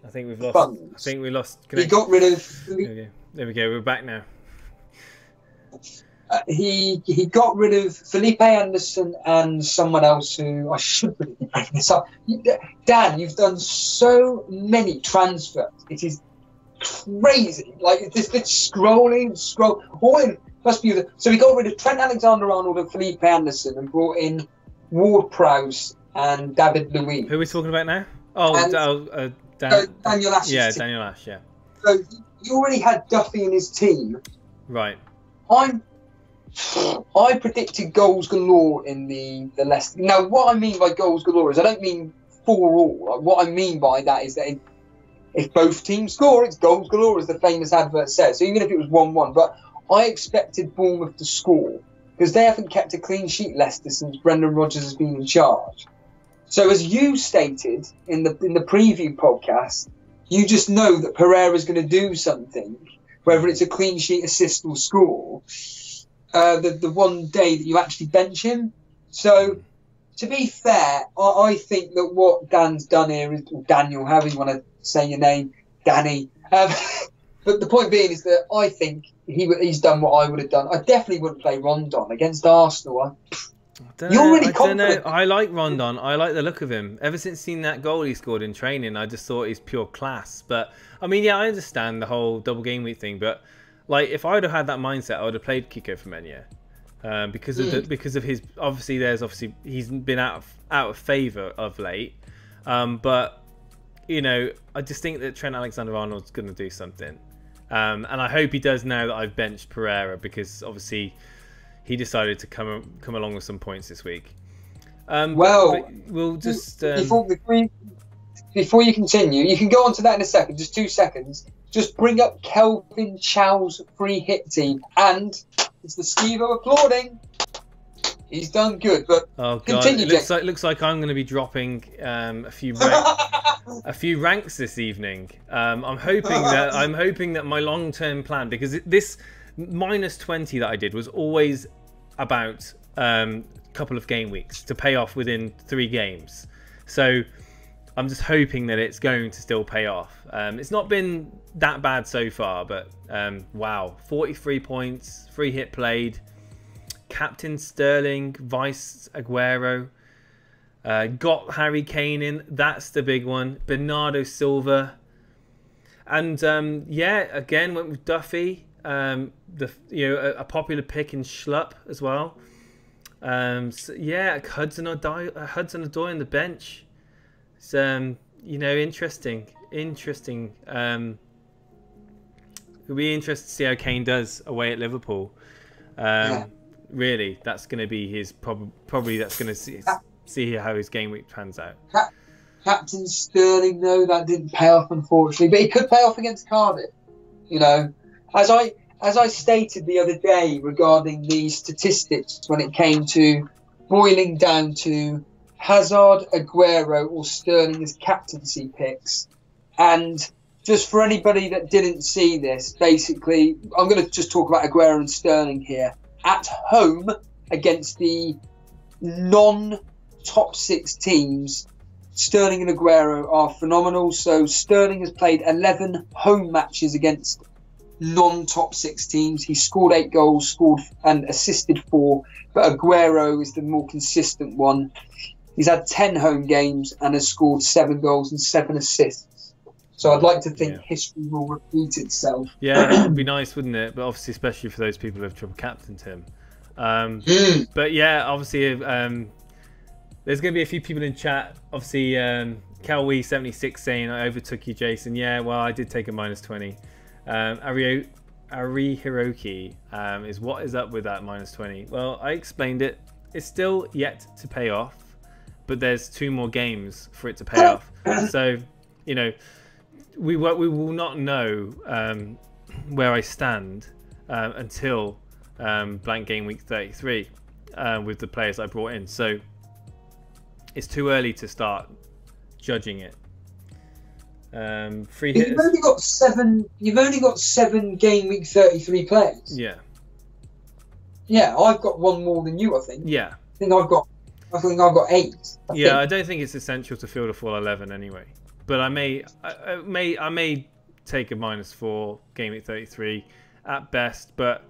I think we've lost. Funds. I think we lost connection. He got rid of. There we go. We're back now. He got rid of Felipe Anderson and someone else who I should really be breaking this up. Dan, you've done so many transfers. It is crazy. Like this scroll. All in must be. So he got rid of Trent Alexander-Arnold and Felipe Anderson and brought in Ward-Prowse and David Luiz. Who are we talking about now? Daniel Ash. Yeah, Daniel Ash. Yeah. So he already had Duffy in his team. Right. I predicted goals galore in the Leicester. Now, what I mean by goals galore is I don't mean 4-all. Like, what I mean by that is that if both teams score, it's goals galore, as the famous advert says. So even if it was 1-1, but I expected Bournemouth to score because they haven't kept a clean sheet, Leicester, since Brendan Rodgers has been in charge. So as you stated in the preview podcast, you just know that Pereira's going to do something, whether it's a clean sheet, assist, or score. The one day that you actually bench him. So, to be fair, I think that what Dan's done here is, or Daniel, however you want to say your name, Danny. But the point being is that I think he's done what I would have done. I definitely wouldn't play Rondon against Arsenal. You're really confident. I like Rondon. I like the look of him. Ever since seeing that goal he scored in training, I just thought he's pure class. But I mean, yeah, I understand the whole double game week thing, but. Like, if I would have had that mindset, I would have played Kiko Femenia because of his obviously he's been out of favour of late, but I just think that Trent Alexander-Arnold's going to do something, and I hope he does now that I've benched Pereira because obviously he decided to come along with some points this week. But we'll just before you continue, you can go on to that in a second. Just 2 seconds. Just bring up Kelvin Chow's free hit team. And it's the Skeevo applauding. He's done good. But continue, it looks like I'm going to be dropping a few ranks this evening. I'm hoping that my long-term plan, because this -20 that I did was always about a couple of game weeks to pay off within 3 games. So I'm just hoping that it's going to still pay off. It's not been that bad so far, but wow, 43 points, free hit played, captain Sterling, vice Aguero, got Harry Kane in, that's the big one, Bernardo Silva, and yeah, again went with Duffy, a popular pick in Schlupp as well. So yeah, Hudson-Odoi on the bench. It's interesting. It'll be interesting to see how Kane does away at Liverpool. Really, that's going to be his probably. That's going to see how his game week pans out. Captain Sterling, though, that didn't pay off, unfortunately, but he could pay off against Cardiff. As I stated the other day regarding the statistics when it came to boiling down to Hazard, Aguero, or Sterling as captaincy picks, and just for anybody that didn't see this, basically, I'm going to just talk about Aguero and Sterling here. At home against the non-top 6 teams, Sterling and Aguero are phenomenal. So Sterling has played 11 home matches against non-top 6 teams. He scored 8 goals, scored and assisted 4. But Aguero is the more consistent one. He's had 10 home games and has scored 7 goals and 7 assists. So I'd like to think history will repeat itself. Yeah, it would be nice, wouldn't it? But obviously, especially for those people who have triple captained him. But yeah, obviously, there's going to be a few people in chat. Obviously, Calwee76 saying, I overtook you, Jason. Yeah, well, I did take a -20. Ari Hiroki is what is up with that -20? Well, I explained it. It's still yet to pay off, but there's 2 more games for it to pay off. So, we will not know where I stand until blank game week 33 with the players I brought in. So it's too early to start judging it. Free hitters. You've only got 7 game week 33 players. Yeah. Yeah, I've got 1 more than you, I think. Yeah. I think I've got 8. I don't think it's essential to field a full 11 anyway. But I may take a -4 game week 33 at best. But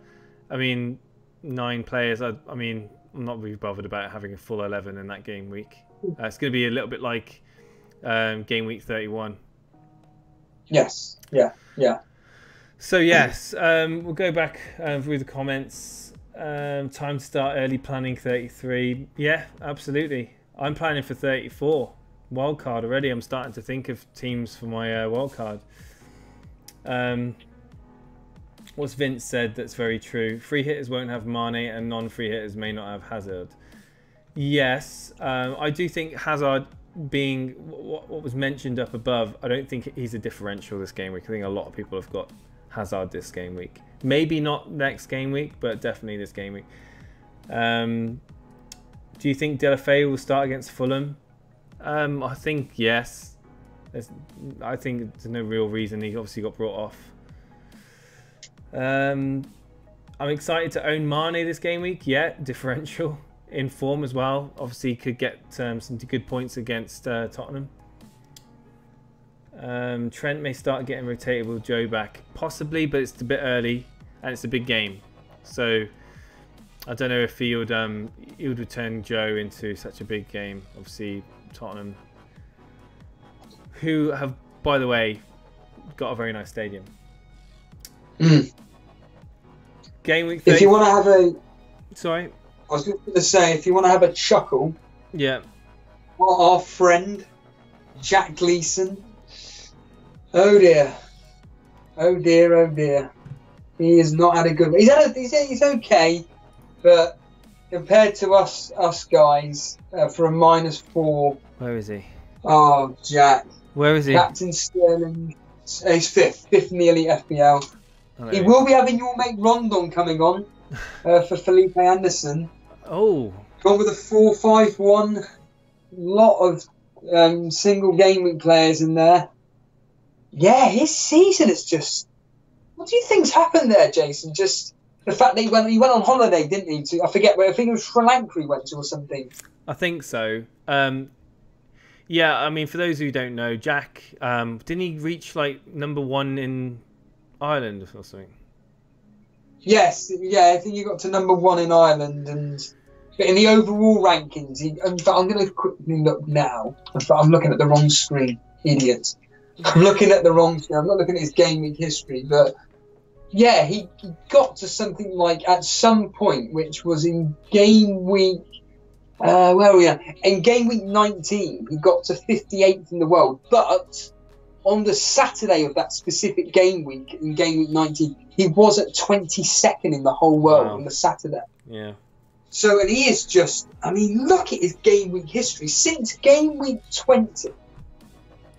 I mean, 9 players. I'm not really bothered about having a full 11 in that game week. It's going to be a little bit like game week 31. Yes. Yeah. So yes, we'll go back through the comments. Time to start early planning 33. Yeah, absolutely. I'm planning for 34. Wildcard already. I'm starting to think of teams for my wildcard. What's Vince said that's very true. Free hitters won't have Mane and non-free hitters may not have Hazard. Yes, I do think Hazard being what was mentioned up above, I don't think he's a differential this game week. I think a lot of people have got Hazard this game week. Maybe not next game week, but definitely this game week. Do you think Delafeu will start against Fulham? I think yes. I think there's no real reason. He obviously got brought off. I'm excited to own Mane this game week. Yeah, differential in form as well. Obviously, could get some good points against Tottenham. Trent may start getting rotatable Joe back, possibly, but it's a bit early and it's a big game. So I don't know if he would return Joe into such a big game. Obviously, Tottenham, who have, by the way, got a very nice stadium. Game week 30. If you want to have a... Sorry? I was going to say, if you want to have a chuckle... Yeah. Our friend, Jack Gleeson. Oh dear. Oh dear, oh dear. He has not had a good... He's okay, but compared to us guys, for a -4... Where is he? Oh, Jack. Where is he? Captain Sterling. He's fifth in the Elite FPL. He will be having your mate Rondon coming on for Felipe Anderson. Oh. Gone with a 4-5-1. Lot of single game week players in there. Yeah, his season is just... What do you think's happened there, Jason? Just the fact that he went on holiday, didn't he? I forget where. I think it was Sri Lanka he went to or something. I think so. Yeah, I mean, for those who don't know, Jack, didn't he reach like #1 in Ireland or something? Yes, yeah, I think he got to #1 in Ireland, but in the overall rankings, I'm going to quickly look now. I'm looking at the wrong screen, idiot. I'm looking at the wrong screen. I'm not looking at his game week history, but yeah, he got to something like at some point, which was in game week. Where are we at? In game week 19, he got to 58th in the world. But on the Saturday of that specific game week, in game week 19, he was at 22nd in the whole world on the Saturday. Yeah. So, and he is just, I mean, look at his game week history. Since game week 20,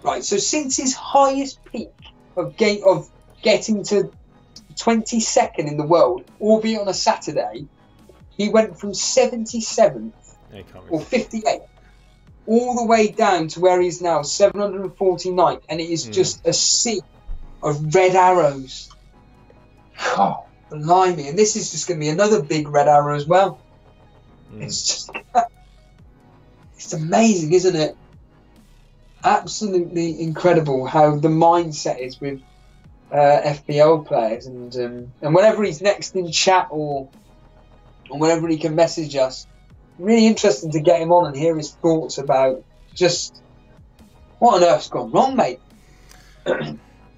right, so since his highest peak of getting to 22nd in the world, albeit on a Saturday, he went from 77th or 58th all the way down to where he is now, 749th, and it is just a sea of red arrows. Oh, blimey. And this is just going to be another big red arrow as well. It's just, it's amazing, isn't it? Absolutely incredible how the mindset is with FPL players, and whenever he's next in chat or whenever he can message us, really interesting to get him on and hear his thoughts about just what on earth's gone wrong, mate.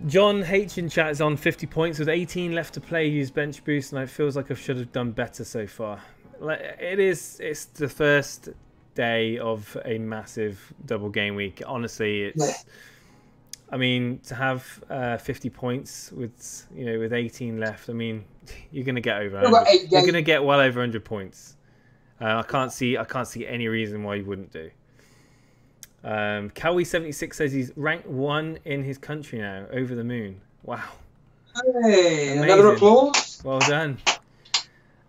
John H in chat is on 50 points with 18 left to play. Use bench boost, and it feels like I should have done better so far. It's the first day of a massive double game week. Honestly, it's. I mean, to have 50 points with 18 left. I mean, you're going to get over. You're going to get well over 100 points. I can't see any reason why you wouldn't do. Cowie76 says he's ranked 1 in his country now. Over the moon. Wow. Hey, amazing. Another applause. Well done.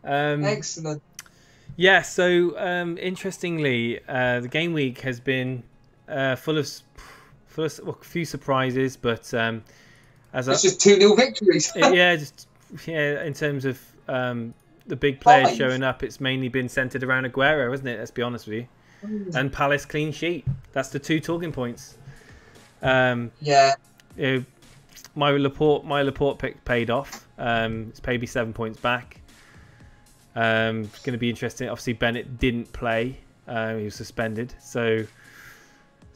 Excellent. Yeah, so interestingly, the game week has been full of a few surprises, but it's just 2-0 victories. In terms of the big players showing up, it's mainly been centered around Aguero, isn't it? Let's be honest with you. And Palace clean sheet. That's the 2 talking points. My Laporte pick paid off. It's paid me 7 points back. It's going to be interesting. Obviously, Bennett didn't play. He was suspended. So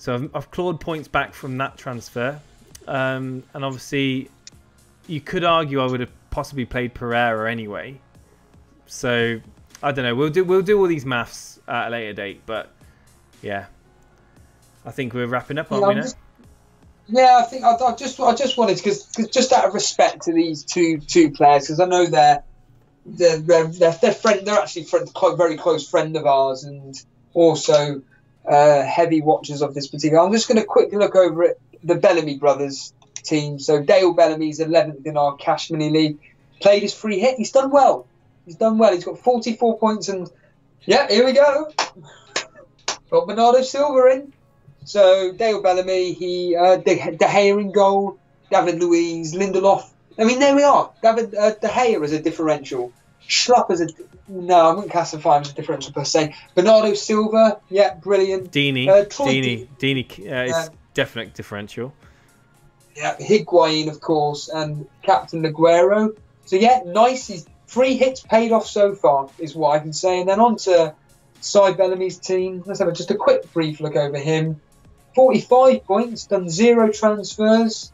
I've clawed points back from that transfer. And obviously, you could argue I would have possibly played Pereira anyway. So I don't know. We'll do all these maths at a later date. But yeah, I think we're wrapping up, aren't we now? I think I just wanted, because just out of respect to these two players, because I know they're friend. They're actually very close friend of ours, and also heavy watchers of this particular. I'm just going to quickly look over at the Bellamy brothers team. So Dale Bellamy's 11th in our Cash Money League. Played his free hit. He's done well. He's got 44 points, and yeah, here we go. Got Bernardo Silva in. So Dale Bellamy, De Gea in goal, David Luiz, Lindelof. I mean, there we are. David De Gea as a differential. Schlupp as no, I wouldn't classify him as a differential per se. Bernardo Silva, yeah, brilliant. Dini is definite differential. Yeah, Higuain, of course, and Captain Aguero. So yeah, nice. His 3 hits paid off so far, is what I can say. And then on to Cy Bellamy's team. Let's have just a quick brief look over him. 45 points, done 0 transfers.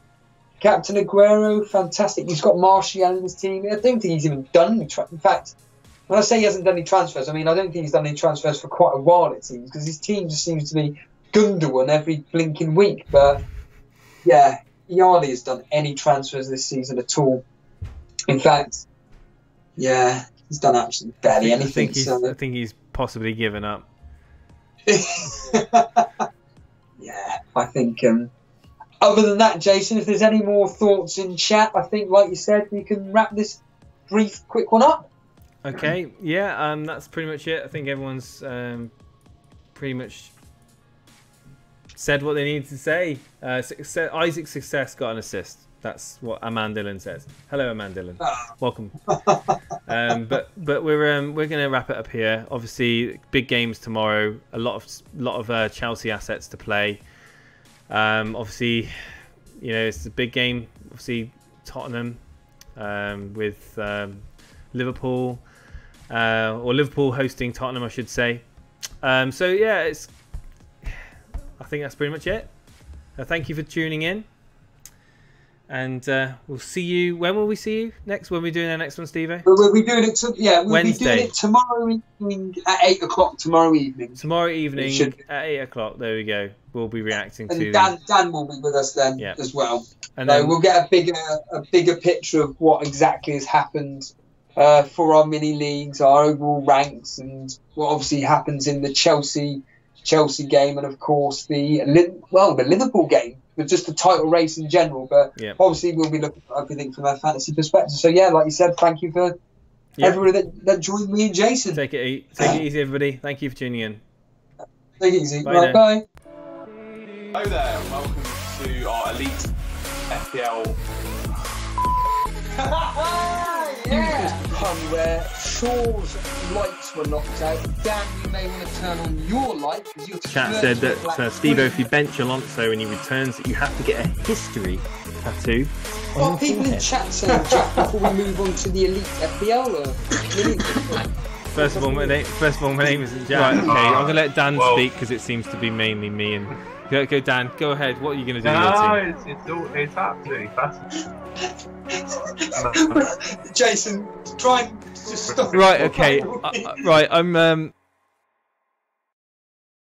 Captain Aguero, fantastic. He's got Martial in his team. I don't think he's even done any in fact, when I say he hasn't done any transfers, I mean I don't think he's done any transfers for quite a while, it seems, because his team just seems to be Gundogan every blinking week. But yeah, he hardly has done any transfers this season at all. In fact, yeah, he's done absolutely barely anything. I think he's possibly given up. Yeah, I think other than that, Jason, if there's any more thoughts in chat, I think, like you said, we can wrap this brief, quick one up. Okay, yeah, that's pretty much it. I think everyone's pretty much said what they needed to say. Isaac's success got an assist. That's what Amandillin says. Hello, Amandillin. Welcome. But we're going to wrap it up here. Obviously, big games tomorrow. A lot of Chelsea assets to play. Obviously, it's a big game. Obviously, Tottenham with Liverpool, or Liverpool hosting Tottenham, I should say. So yeah, I think that's pretty much it. Thank you for tuning in. And we'll see you. When will we see you next? When are we doing our next one, Steve-O? We'll be doing it. We'll be doing Wednesday. it tomorrow evening at 8 o'clock. Tomorrow evening. Tomorrow evening at 8 o'clock. There we go. We'll be reacting to. And Dan will be with us then as well. And so then we'll get a bigger picture of what exactly has happened for our mini leagues, our overall ranks, and what obviously happens in the Chelsea game, and of course the Liverpool game, with just the title race in general. But obviously we'll be looking at everything from a fantasy perspective. So yeah, like you said, thank you for everybody that joined me and Jason. Take it easy, everybody. Thank you for tuning in. Take it easy. Bye. Bye. Hello there, welcome to our Elite FPL. Pun where Shaw's lights were knocked out. Dan, you may want to turn on your light because you're. Chat said that Steve-O, if you bench Alonso and he returns, you have to get a history tattoo. Well, people in chat saying, Jack, before we move on to the Elite FPL. First of all, my name isn't Jack. Right, okay, I'm gonna let Dan speak because it seems to be mainly me and. Go, Dan. Go ahead. What are you gonna do? It's absolutely fascinating. Jason, try and just stop. Right. Okay. Right. I'm.